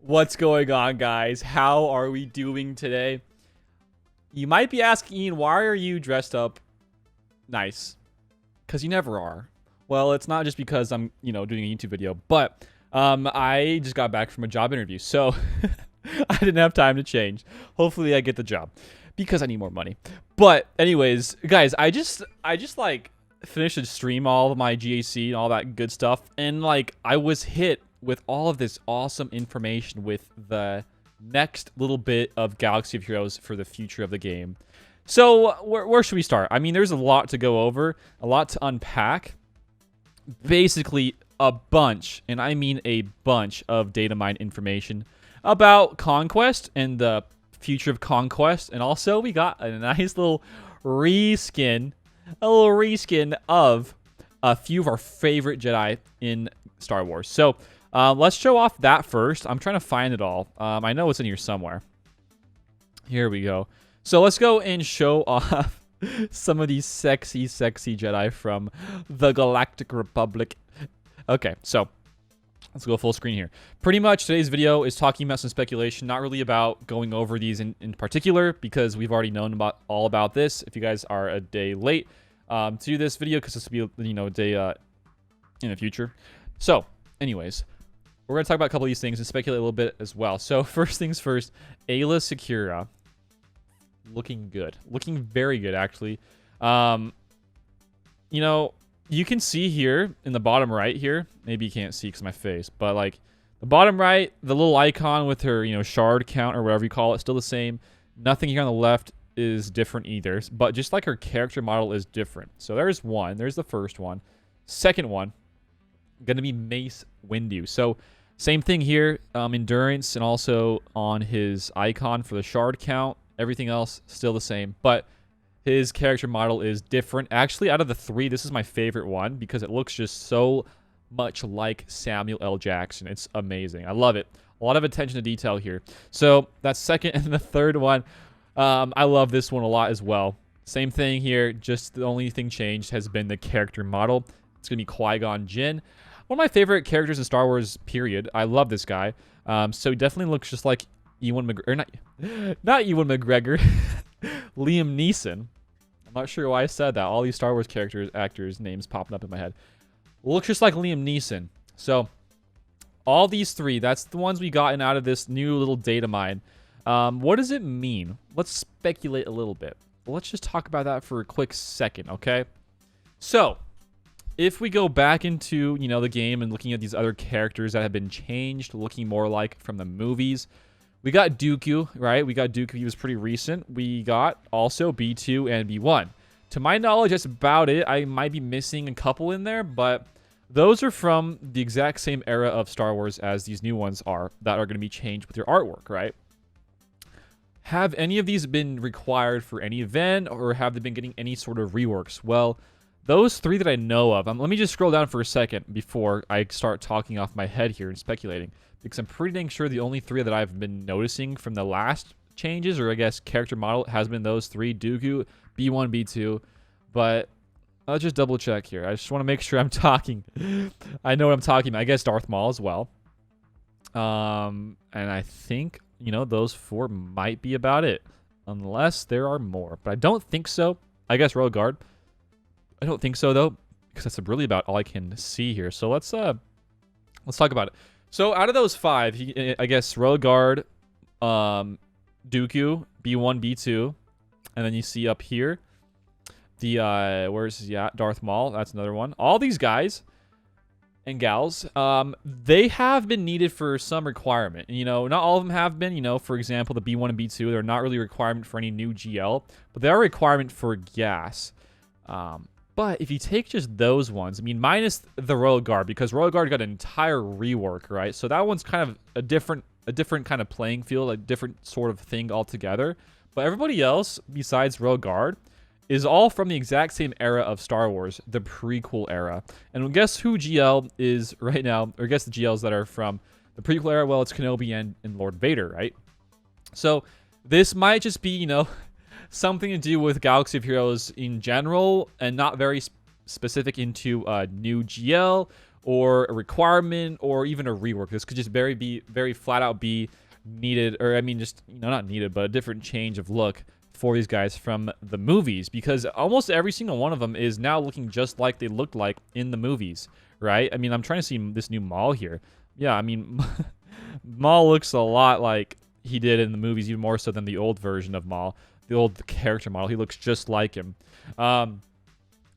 What's going on, guys? How are we doing today? You might be asking, Ian, why are you dressed up nice? Because you never are. Well, it's not just because I'm, doing a YouTube video, but I just got back from a job interview, so I didn't have time to change. Hopefully, I get the job because I need more money. But anyways, guys, I just like finished a stream, all of my GAC and all that good stuff, and like I was hit with all of this awesome information with the next little bit of Galaxy of Heroes for the future of the game. So where should we start? I mean, there's a lot to go over, a lot to unpack. Basically, a bunch, and I mean a bunch of data mine information about Conquest and the future of Conquest. And also, we got a nice little reskin, of a few of our favorite Jedi in Star Wars. So let's show off that first. I'm trying to find it all. I know it's in here somewhere. Here we go. So let's go and show off some of these sexy Jedi from the Galactic Republic. Okay, so let's go full screen here. Pretty much today's video is talking about some speculation, not really about going over these in particular, because we've already known all about this. If you guys are a day late to this video, because this will be, a day in the future. So, anyways, we're going to talk about a couple of these things and speculate a little bit as well. So, first things first, Aayla Secura. Looking good. Looking very good, actually. You can see here in the bottom right here. Maybe you can't see because of my face. But, like, the bottom right, the little icon with her, shard count or whatever you call it, still the same. Nothing here on the left is different either. But just like her character model is different. So, there's one. There's the first one. Second one, going to be Mace Windu. So, same thing here. Endurance and also on his icon for the shard count. Everything else still the same, but his character model is different. Actually, out of the three, this is my favorite one because it looks just so much like Samuel L. Jackson. It's amazing. I love it. A lot of attention to detail here. So that's second, and the third one, I love this one a lot as well. Same thing here. Just the only thing changed has been the character model. It's gonna be Qui-Gon Jinn. One of my favorite characters in Star Wars, period. I love this guy. So he definitely looks just like Ewan McGregor, not Ewan McGregor, Liam Neeson. I'm not sure why I said that. All these Star Wars actors' names popping up in my head. Looks just like Liam Neeson. So, all these three, that's the ones we gotten out of this new little data mine. What does it mean? Let's speculate a little bit. Let's just talk about that for a quick second, okay? So, if we go back into, the game and looking at these other characters that have been changed, looking more like from the movies, we got Dooku, right? We got Dooku. He was pretty recent. We got also B2 and B1. To my knowledge, that's about it. I might be missing a couple in there, but those are from the exact same era of Star Wars as these new ones are that are going to be changed with your artwork, right? Have any of these been required for any event, or have they been getting any sort of reworks? Well, those three that I know of, let me just scroll down for a second before I start talking off my head here and speculating, because I'm pretty dang sure the only three that I've been noticing from the last changes, or I guess character model, has been those three: Dooku, B1, B2. But I'll just double check here. I just want to make sure I'm talking. I know what I'm talking about. I guess Darth Maul as well. And I think, those four might be about it, unless there are more. But I don't think so. I guess Royal Guard. I don't think so, though, because that's really about all I can see here. So let's talk about it. So out of those five, I guess Royal Guard, Dooku, B1, B2, and then you see up here the Darth Maul. That's another one. All these guys and gals, they have been needed for some requirement. Not all of them have been. For example, the B1 and B2, they're not really a requirement for any new GL, but they are a requirement for gas. But if you take just those ones, minus the Royal Guard, because Royal Guard got an entire rework, right? So that one's kind of a different kind of playing field, a different sort of thing altogether. But everybody else, besides Royal Guard, is all from the exact same era of Star Wars, the prequel era. And guess who GL is right now, or guess the GLs that are from the prequel era? Well, it's Kenobi and Lord Vader, right? So this might just be, something to do with Galaxy of Heroes in general, and not very specific into new GL or a requirement or even a rework. This could just be very flat out be needed, or I mean just, you know, not needed, but a different change of look for these guys from the movies, because almost every single one of them is now looking just like they looked like in the movies, right? I mean, I'm trying to see this new Maul here. Yeah, I mean, Maul looks a lot like he did in the movies, even more so than the old version of Maul, the old character model. He looks just like him. And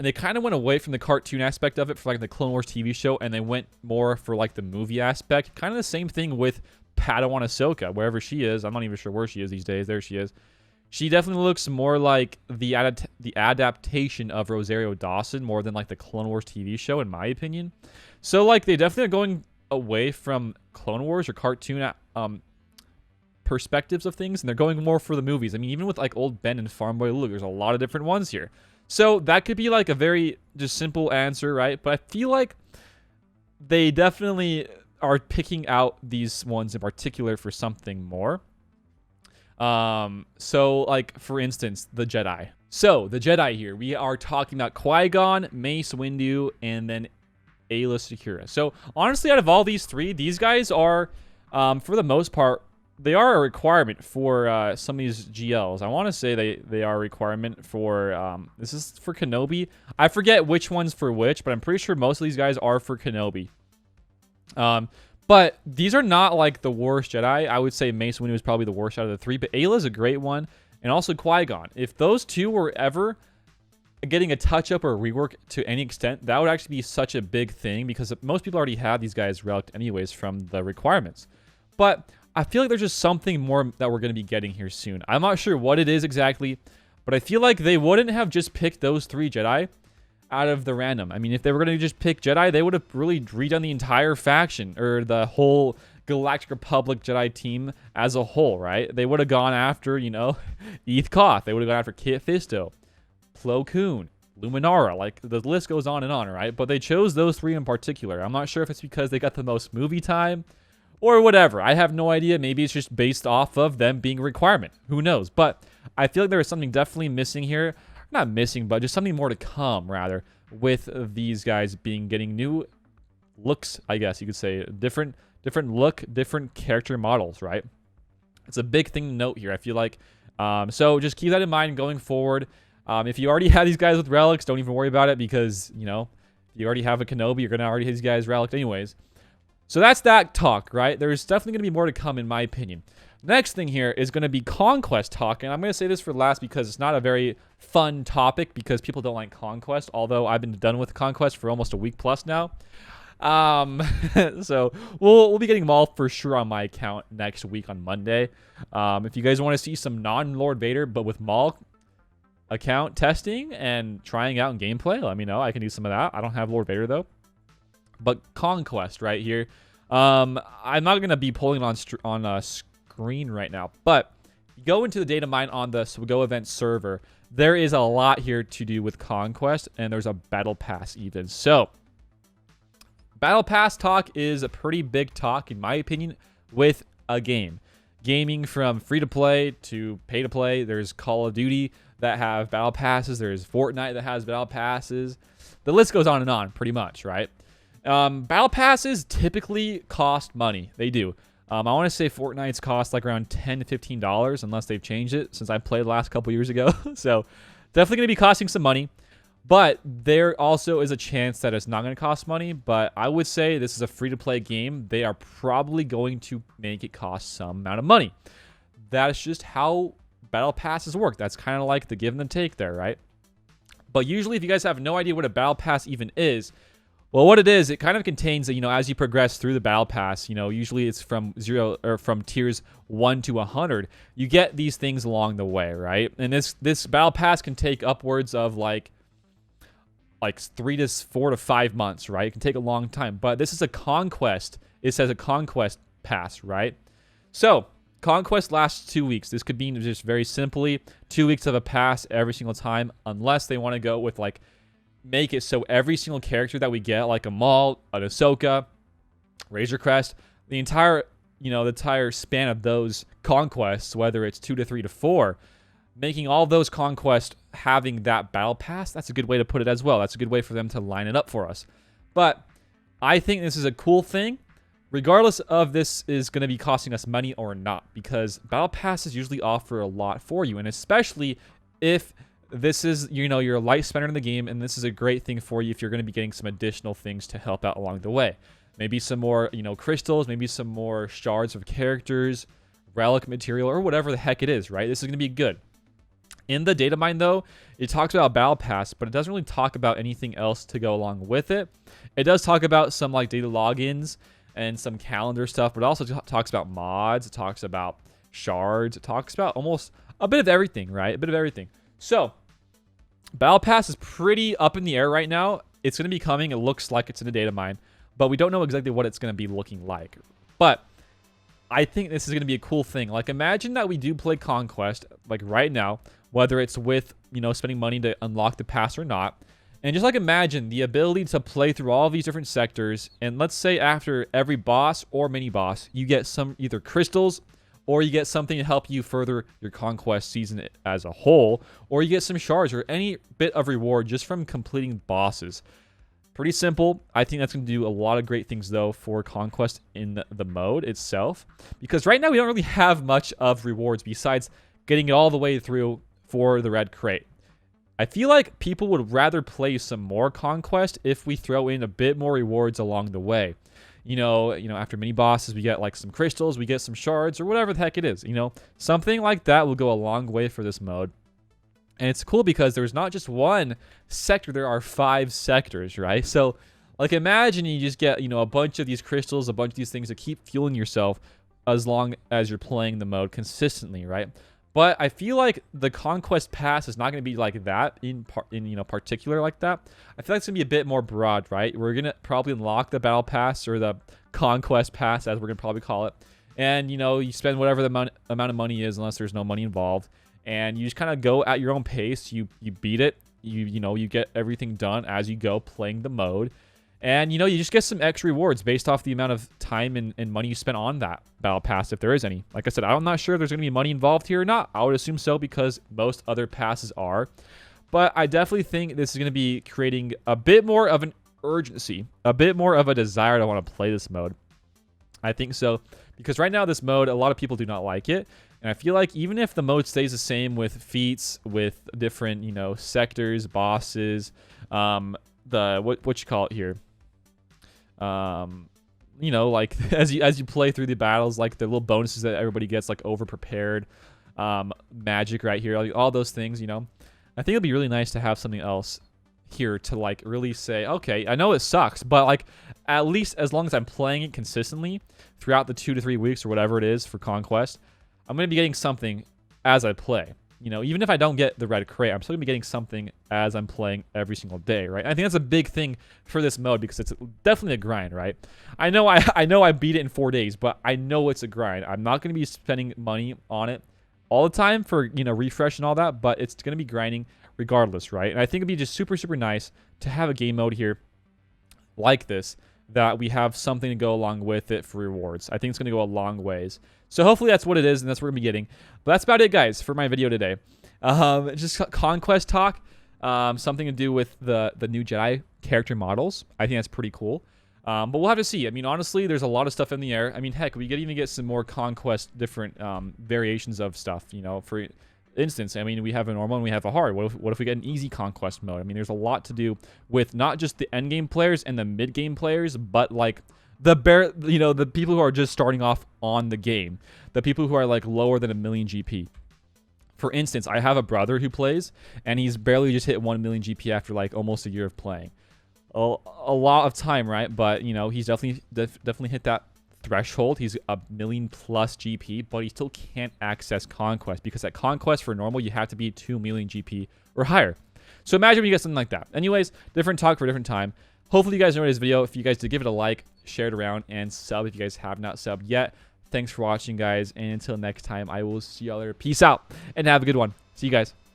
they kind of went away from the cartoon aspect of it for like the Clone Wars TV show, and they went more for like the movie aspect. Kind of the same thing with Padawan Ahsoka, wherever she is. I'm not even sure where she is these days. There she is. She definitely looks more like the adaptation of Rosario Dawson more than like the Clone Wars TV show, in my opinion. So like they definitely are going away from Clone Wars or cartoon perspectives of things, and they're going more for the movies. I mean, even with like old Ben and Farm Boy Luke, there's a lot of different ones here. So that could be like a very just simple answer, right? But I feel like they definitely are picking out these ones in particular for something more. So like for instance, the Jedi. So the Jedi here, we are talking about Qui-Gon, Mace Windu, and then Aayla Secura. So honestly, out of all these three, these guys are, for the most part, they are a requirement for some of these GLs. I want to say they are a requirement for, this is for Kenobi. I forget which one's for which, but I'm pretty sure most of these guys are for Kenobi. But these are not like the worst Jedi. I would say Mace Windu is probably the worst out of the three, but Ayla's a great one, and also Qui-Gon. If those two were ever getting a touch-up or a rework to any extent, that would actually be such a big thing, because most people already have these guys relicked anyways from the requirements. But I feel like there's just something more that we're going to be getting here soon. I'm not sure what it is exactly, but I feel like they wouldn't have just picked those three Jedi out of the random. I mean, if they were going to just pick Jedi, they would have really redone the entire faction or the whole Galactic Republic Jedi team as a whole, right? They would have gone after, you know, Eth Koth. They would have gone after Kit Fisto, Plo Koon, Luminara. Like, the list goes on, right? But they chose those three in particular. I'm not sure if it's because they got the most movie time or whatever. I have no idea. Maybe it's just based off of them being a requirement. Who knows? But I feel like there is something definitely missing here. Not missing, but just something more to come, rather, with these guys getting new looks, I guess you could say. Different look, different character models, right? It's a big thing to note here, I feel like. So just keep that in mind going forward. If you already have these guys with relics, don't even worry about it, because, you know, if you already have a Kenobi, you're going to already have these guys relics anyways. So that's that talk, right? There's definitely going to be more to come, in my opinion. Next thing here is going to be Conquest talk, and I'm going to say this for last because it's not a very fun topic, because people don't like Conquest, although I've been done with Conquest for almost a week plus now. So we'll be getting Maul for sure on my account next week on Monday. If you guys want to see some non-Lord Vader but with Maul account testing and trying out in gameplay, let me know. I can do some of that. I don't have Lord Vader though. But Conquest right here. I'm not going to be pulling on screen right now, but you go into the data mine on the SWGoH event server. There is a lot here to do with Conquest, and there's a battle pass even. So battle pass talk is a pretty big talk, in my opinion, with a game. Gaming from free to play to pay to play. There's Call of Duty that have battle passes. There's Fortnite that has battle passes. The list goes on and on, pretty much, right? Battle passes typically cost money. They do. I want to say Fortnite's cost like around $10 to $15, unless they've changed it since I played the last couple years ago. So definitely going to be costing some money. But there also is a chance that it's not going to cost money. But I would say this is a free-to-play game. They are probably going to make it cost some amount of money. That is just how battle passes work. That's kind of like the give and the take there, right? But usually, if you guys have no idea what a battle pass even is, well, what it is, it kind of contains, you know, as you progress through the battle pass, you know, usually it's from 0 or from tiers 1 to 100. You get these things along the way, right? And this battle pass can take upwards of like 3 to 4 to 5 months, right? It can take a long time, but this is a conquest. It says a conquest pass, right? So conquest lasts 2 weeks. This could be just very simply 2 weeks of a pass every single time, unless they want to go with like make it so every single character that we get, like a Maul, an Ahsoka, Razor Crest, the entire span of those conquests, whether it's 2 to 3 to 4, making all those conquests having that battle pass, that's a good way to put it as well. That's a good way for them to line it up for us. But I think this is a cool thing, regardless of this is going to be costing us money or not, because battle passes usually offer a lot for you, and especially if this is, you know, you're a light spender in the game, and this is a great thing for you if you're going to be getting some additional things to help out along the way. Maybe some more, you know, crystals, maybe some more shards of characters, relic material, or whatever the heck it is, right? This is going to be good. In the data mine, though, it talks about battle pass, but it doesn't really talk about anything else to go along with it. It does talk about some like data logins and some calendar stuff, but it also talks about mods. It talks about shards. It talks about almost a bit of everything, right? A bit of everything. So battle pass is pretty up in the air right now. It's going to be coming. It looks like it's in the data mine, but we don't know exactly what it's going to be looking like. But I think this is going to be a cool thing. Like, imagine that we do play Conquest, like right now, whether it's with, you know, spending money to unlock the pass or not. And just like imagine the ability to play through all these different sectors. And let's say after every boss or mini boss, you get some either crystals, or you get something to help you further your Conquest season as a whole, or you get some shards or any bit of reward just from completing bosses. Pretty simple. I think that's going to do a lot of great things, though, for Conquest in the mode itself. Because right now we don't really have much of rewards besides getting it all the way through for the red crate. I feel like people would rather play some more Conquest if we throw in a bit more rewards along the way. You know, after mini bosses, we get like some crystals, we get some shards, or whatever the heck it is. You know, something like that will go a long way for this mode. And it's cool because there's not just one sector, there are 5 sectors, right? So, like, imagine you just get, you know, a bunch of these crystals, a bunch of these things to keep fueling yourself as long as you're playing the mode consistently, right? But I feel like the Conquest Pass is not going to be like that in you know, particular like that. I feel like it's going to be a bit more broad, right? We're going to probably unlock the Battle Pass, or the Conquest Pass, as we're going to probably call it. And, you know, you spend whatever the amount of money is, unless there's no money involved. And you just kind of go at your own pace. You beat it. You know, you get everything done as you go playing the mode. And, you know, you just get some extra rewards based off the amount of time and money you spent on that battle pass, if there is any. Like I said, I'm not sure if there's going to be money involved here or not. I would assume so, because most other passes are. But I definitely think this is going to be creating a bit more of an urgency, a bit more of a desire to want to play this mode. I think so, because right now this mode, a lot of people do not like it. And I feel like even if the mode stays the same with feats, with different, you know, sectors, bosses, what you call it here, you know, like as you play through the battles, like the little bonuses that everybody gets, like over prepared, magic right here, like all those things, you know. I think it'd be really nice to have something else here to like really say, okay, I know it sucks, but like at least as long as I'm playing it consistently throughout the 2 to 3 weeks or whatever it is for Conquest, I'm going to be getting something as I play. You know, even if I don't get the red crate, I'm still going to be getting something as I'm playing every single day, right? I think that's a big thing for this mode, because it's definitely a grind, right? I know I beat it in 4 days, but I know it's a grind. I'm not going to be spending money on it all the time for, you know, refresh and all that, but it's going to be grinding regardless, right? And I think it'd be just super, super nice to have a game mode here like this, that we have something to go along with it for rewards. I think it's going to go a long ways. So hopefully that's what it is, and that's what we're going to be getting. But that's about it, guys, for my video today. Just Conquest talk. Something to do with the new Jedi character models. I think that's pretty cool. But we'll have to see. I mean, honestly, there's a lot of stuff in the air. I mean, heck, we could even get some more Conquest different variations of stuff, you know. For instance, I mean, we have a normal and we have a hard. What if we get an easy Conquest mode? I mean, there's a lot to do with not just the end game players and the mid game players, but like the people who are just starting off on the game, the people who are like lower than 1 million GP. For instance, I have a brother who plays, and he's barely just hit 1 million GP after like almost a year of playing. A lot of time, right? But you know, he's definitely hit that threshold. He's 1 million plus GP, but he still can't access Conquest, because at Conquest for normal you have to be 2 million GP or higher. So imagine when you get something like that. Anyways, different talk for a different time. Hopefully you guys enjoyed this video. If you guys did, give it a like, share it around, and sub if you guys have not subbed yet. Thanks for watching, guys, and until next time, I will see y'all later. Peace out, and have a good one. See you guys.